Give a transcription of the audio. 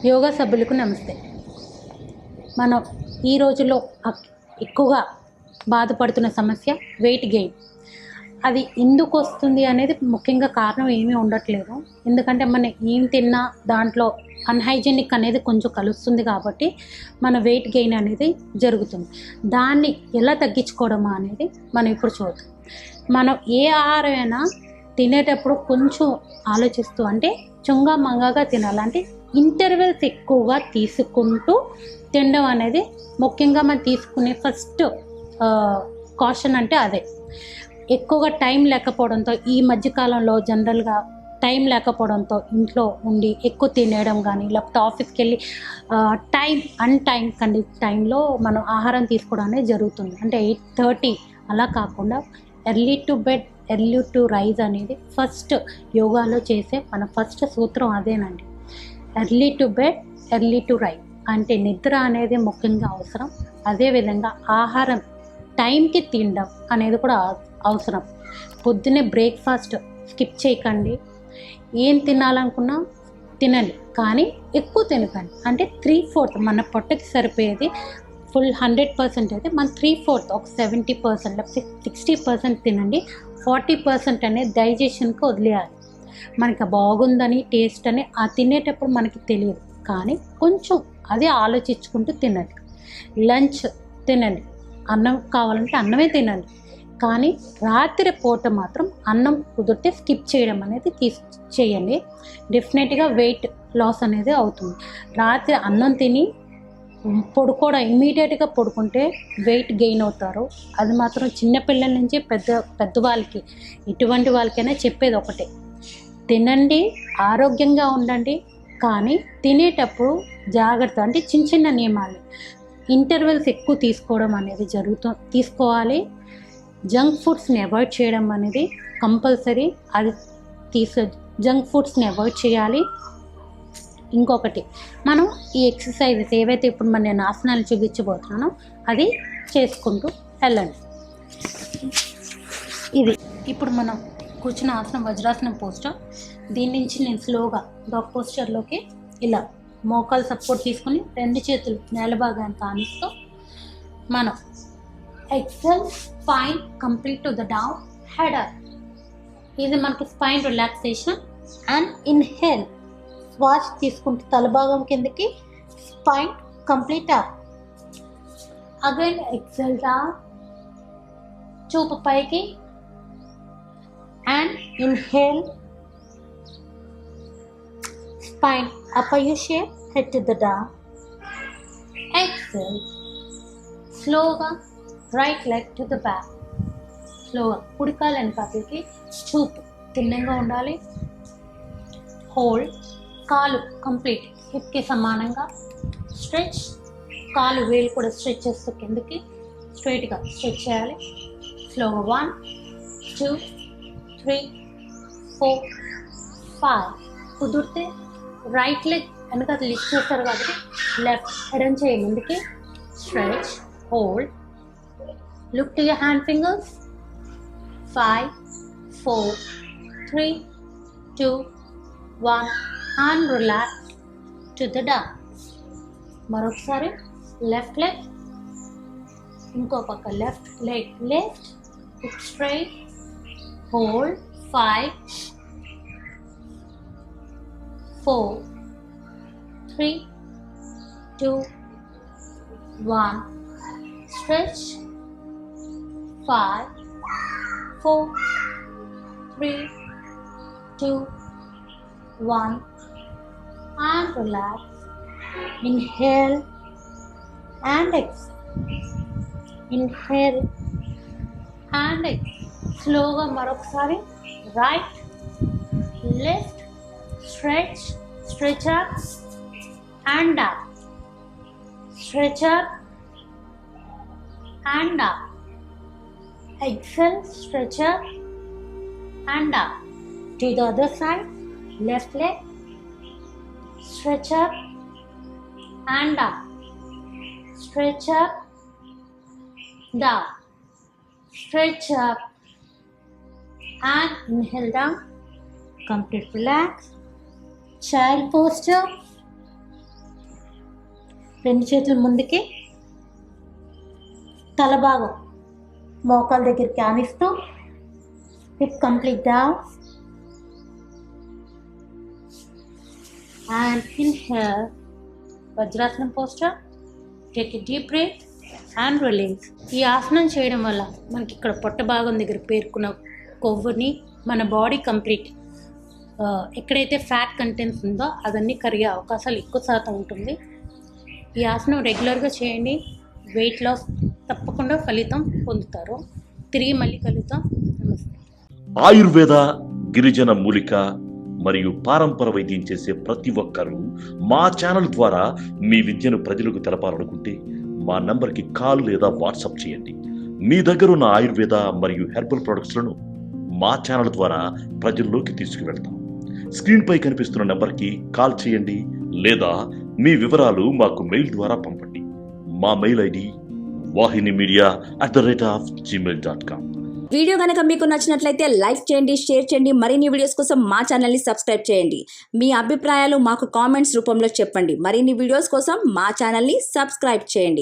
యోగా సభ్యులకు నమస్తే. మనం ఈ రోజుల్లో ఎక్కువగా బాధపడుతున్న సమస్య వెయిట్ గెయిన్. అది ఎందుకు వస్తుంది అనేది ముఖ్యంగా కారణం ఏమీ ఉండట్లేదు. ఎందుకంటే మనం ఏం తిన్నా దాంట్లో అన్హైజెనిక్ అనేది కొంచెం కలుస్తుంది కాబట్టి మన వెయిట్ గెయిన్ అనేది జరుగుతుంది. దాన్ని ఎలా తగ్గించుకోవడమా అనేది మనం ఇప్పుడు చూద్దాం. మనం ఏ ఆహారమైనా తినేటప్పుడు కొంచెం ఆలోచిస్తూ, అంటే చుంగా మంగాగా తినాలి. అంటే ఇంటర్వెల్స్ ఎక్కువగా తీసుకుంటూ తినడం అనేది ముఖ్యంగా మనం తీసుకునే ఫస్ట్ కాషన్ అంటే అదే. ఎక్కువగా టైం లేకపోవడంతో ఈ మధ్యకాలంలో జనరల్గా టైం లేకపోవడంతో ఇంట్లో ఉండి ఎక్కువ తినేయడం కానీ, లేకపోతే ఆఫీస్కి వెళ్ళి టైంలో మనం ఆహారం తీసుకోవడం అనేది జరుగుతుంది. అంటే 8:30 అలా కాకుండా early to bed early to rise అనేది ఫస్ట్ యోగాలో చేసే మన ఫస్ట్ సూత్రం అదేనండి. Early to bed early to rise అంటే నిద్ర అనేది ముఖ్యంగా అవసరం. అదేవిధంగా ఆహారం టైంకి తినడం అనేది కూడా అవసరం. పొద్దున్నే బ్రేక్ఫాస్ట్ స్కిప్ చేయకండి. ఏం తినాలనుకున్నా తినండి, కానీ ఎక్కువ తినకండి. అంటే 3/4 మన పొట్టకి సరిపోయేది ఫుల్ 100% అయితే మన 3/4 ఒక 70% లేకపోతే 60% తినండి. 40% అనేది డైజెషన్కి వదిలేయాలి. మనకి బాగుందని టేస్ట్ అని ఆ తినేటప్పుడు మనకి తెలియదు, కానీ కొంచెం అదే ఆలోచించుకుంటూ తినండి. లంచ్ తినండి, అన్నం కావాలంటే అన్నమే తినండి, కానీ రాత్రి పూట మాత్రం అన్నం కుదిరితే స్కిప్ చేయడం అనేది చేయండి. డెఫినెట్గా వెయిట్ లాస్ అనేది అవుతుంది. రాత్రి అన్నం తిని పడుకోవడం, ఇమీడియట్గా పడుకుంటే వెయిట్ గెయిన్ అవుతారు. అది మాత్రం చిన్నపిల్లల నుంచి పెద్దవాళ్ళకి ఎటువంటి వాళ్ళకైనా చెప్పేది ఒకటే, తినండి, ఆరోగ్యంగా ఉండండి, కానీ తినేటప్పుడు జాగ్రత్త. అంటే చిన్న చిన్న నియమాలు, ఇంటర్వెల్స్ ఎక్కువ తీసుకోవడం అనేది తీసుకోవాలి. జంక్ ఫుడ్స్ని అవాయిడ్ చేయడం అనేది కంపల్సరీ. అది జంక్ ఫుడ్స్ని అవాయిడ్ చేయాలి. ఇంకొకటి, మనం ఈ ఎక్సర్సైజెస్ ఏవైతే ఇప్పుడు నేను ఆసనాలు చూపించబోతున్నానో అది చేసుకుంటూ వెళ్ళండి. ఇది ఇప్పుడు మనం కూర్చున్న ఆసనం వజ్రాసనం పోస్టర్. దీని నుంచి నేను స్లోగా డాగ్ పోస్చర్లోకి ఇలా మోకాలు సపోర్ట్ తీసుకొని 2 చేతులు నేల భాగాన్ని కానిస్తూ మనం exhale spine complete to the down, head up. ఇది మనకి స్పైన్ రిలాక్సేషన్. అండ్ ఇన్హేల్, శ్వాస తీసుకుంటూ తల భాగం కిందకి, spine complete up. Again exhale down, చూపు పైకి, and inhale, spine upper U shape, head to the down. Exhale, slowగా right leg to the back. స్లోగా కుడి కాలు వెనకాలకి, చూపు తిన్నంగా ఉండాలి. హోల్డ్, కాలు కంప్లీట్ హిప్కి సమానంగా స్ట్రెచ్. కాలు వేలు కూడా స్ట్రెచ్ చేస్తూ కిందకి స్ట్రైట్గా స్ట్రెచ్ చేయాలి. స్లోగా 1, 2, 3, 4, 5. కుదిరితే రైట్ లెగ్ వెనక లిఫ్ట్ చేస్తారు కాబట్టి లెఫ్ట్ ఎడం చేయి ముందుకి, stretch, hold, look to your hand fingers. 5, 4, 3, 2, 1 and relax to the down. మరొకసారి లెఫ్ట్ లెగ్, ఇంకో పక్క left leg, left look straight, hold. 5, 4, 3, 2, 1. Stretch. 5, 4, 3, 2, 1 and relax. Inhale and exhale. Inhale and exhale. స్లోగా మరొకసారి right left, stretch, stretch up and down, stretch up and down. Exhale, stretch up and down. To the other side, left leg, stretch up and down, stretch up down, stretch up and inhale down, complete relax, child posture, రెండు చేతులు ముందుకి, తల భాగం మోకాల దగ్గరికి ఆనిస్తూ, hip complete down and inhale, వజ్రాసనం posture. Take a deep breath and release. ఈ ఆసనం చేయడం వల్ల మనకి ఇక్కడ పొట్ట భాగం దగ్గర పేర్కొన్న కొవ్వుని మన బాడీ కంప్లీట్ ఎక్కడైతే ఫ్యాట్ కంటెంట్స్ ఉందో అవన్నీ కరిగే అవకాశాలు ఎక్కువ శాతం ఉంటుంది. ఈ ఆసనం రెగ్యులర్గా చేయండి, వెయిట్ లాస్ తప్పకుండా ఫలితం పొందుతారు. తిరిగి మళ్ళీ కలుద్దాం. నమస్తే. ఆయుర్వేద, గిరిజన మూలిక మరియు పారంపర వైద్యం చేసే ప్రతి ఒక్కరూ మా ఛానల్ ద్వారా మీ విద్యను ప్రజలకు తెలపాలనుకుంటే మా నంబర్కి కాల్ లేదా వాట్సాప్ చేయండి. మీ దగ్గర ఉన్న ఆయుర్వేద మరియు హెర్బల్ ప్రొడక్ట్స్లను మా ఛానల్ ద్వారా ప్రజల్లోకి తీసుకువెళ్తాం. స్క్రీన్పై కనిపిస్తున్న నెంబర్కి కాల్ చేయండి లేదా మీ వివరాలు మాకు మెయిల్ ద్వారా పంపండి. మా మెయిల్ ఐడి vahinimedia@gmail.com. వీడియో కనుక మీకు నచ్చినట్లయితే లైక్ చేయండి, షేర్ చేయండి. మరిన్ని వీడియోస్ కోసం మా ఛానల్ని సబ్స్క్రైబ్ చేయండి. మీ అభిప్రాయాలు మాకు కామెంట్స్ రూపంలో చెప్పండి. మరిన్ని వీడియోస్ కోసం మా ఛానల్ని సబ్స్క్రైబ్ చేయండి.